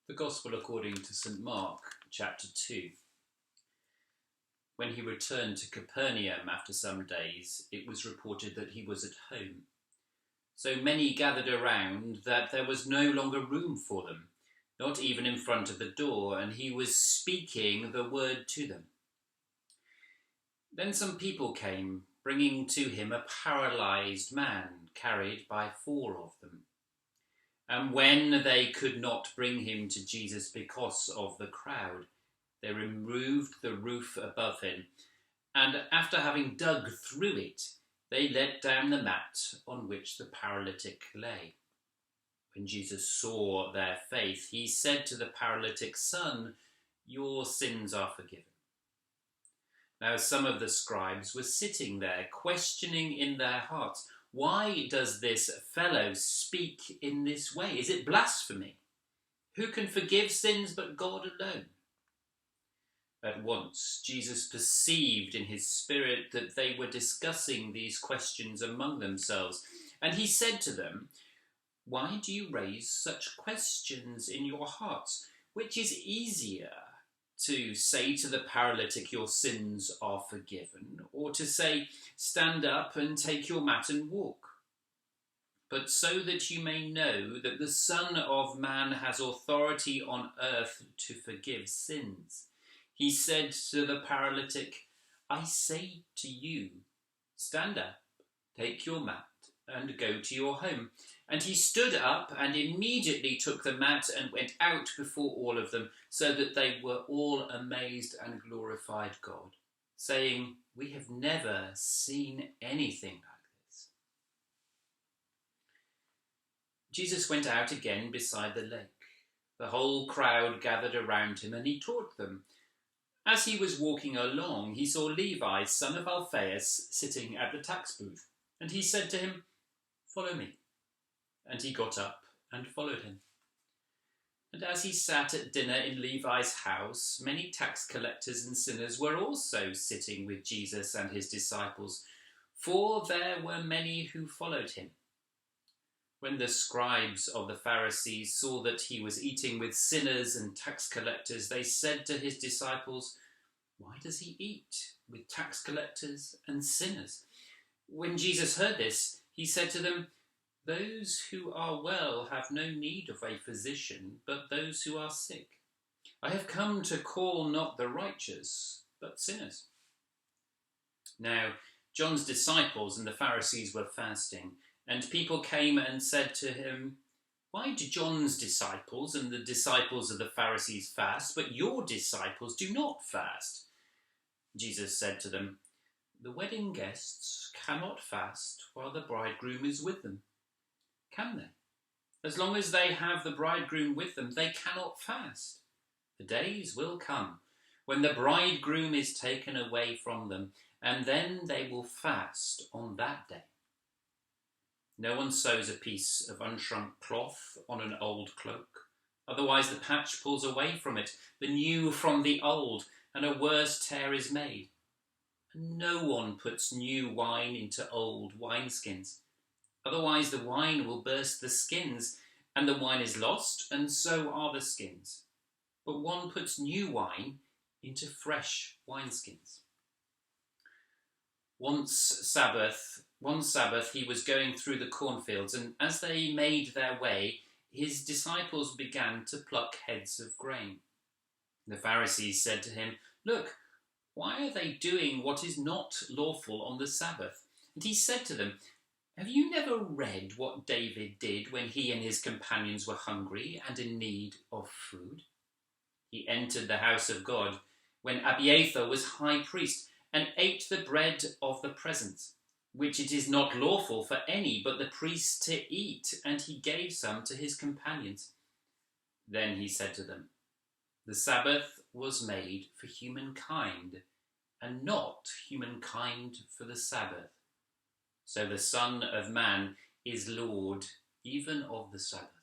The Gospel according to St. Mark, chapter 2. When he returned to Capernaum after some days, it was reported that he was at home. So many gathered around that there was no longer room for them, not even in front of the door, and he was speaking the word to them. Then some people came, bringing to him a paralyzed man, carried by 4 of them. And when they could not bring him to Jesus because of the crowd, they removed the roof above him, and after having dug through it, they let down the mat on which the paralytic lay. When Jesus saw their faith, he said to the paralytic, "Son, your sins are forgiven." Now some of the scribes were sitting there, questioning in their hearts, "Why does this fellow speak in this way? Is it blasphemy? Who can forgive sins but God alone?" At once Jesus perceived in his spirit that they were discussing these questions among themselves, and he said to them, "Why do you raise such questions in your hearts? Which is easier, to say to the paralytic, 'Your sins are forgiven,' or to say, 'Stand up and take your mat and walk'? But so that you may know that the Son of Man has authority on earth to forgive sins." He said to the paralytic, "I say to you, stand up, take your mat, and go to your home." And he stood up and immediately took the mat and went out before all of them, so that they were all amazed and glorified God, saying, "We have never seen anything like this." Jesus went out again beside the lake. The whole crowd gathered around him, and he taught them. As he was walking along, he saw Levi, son of Alphaeus, sitting at the tax booth, and he said to him, "Follow me." And he got up and followed him. And as he sat at dinner in Levi's house, many tax collectors and sinners were also sitting with Jesus and his disciples, for there were many who followed him. When the scribes of the Pharisees saw that he was eating with sinners and tax collectors, they said to his disciples, "Why does he eat with tax collectors and sinners?" When Jesus heard this, he said to them, "Those who are well have no need of a physician, but those who are sick. I have come to call not the righteous, but sinners." Now, John's disciples and the Pharisees were fasting, and people came and said to him, "Why do John's disciples and the disciples of the Pharisees fast, but your disciples do not fast?" Jesus said to them, "The wedding guests cannot fast while the bridegroom is with them. Can they? As long as they have the bridegroom with them, they cannot fast. The days will come when the bridegroom is taken away from them, and then they will fast on that day. No one sews a piece of unshrunk cloth on an old cloak, otherwise the patch pulls away from it, the new from the old, and a worse tear is made. And no one puts new wine into old wineskins. Otherwise the wine will burst the skins, and the wine is lost, and so are the skins. But one puts new wine into fresh wineskins." One Sabbath he was going through the cornfields, and as they made their way, his disciples began to pluck heads of grain. The Pharisees said to him, "Look, why are they doing what is not lawful on the Sabbath?" And he said to them, "Have you never read what David did when he and his companions were hungry and in need of food? He entered the house of God when Abiathar was high priest and ate the bread of the presence, which it is not lawful for any but the priest to eat, and he gave some to his companions." Then he said to them, "The Sabbath was made for humankind, and not humankind for the Sabbath. So the Son of Man is Lord even of the Sabbath."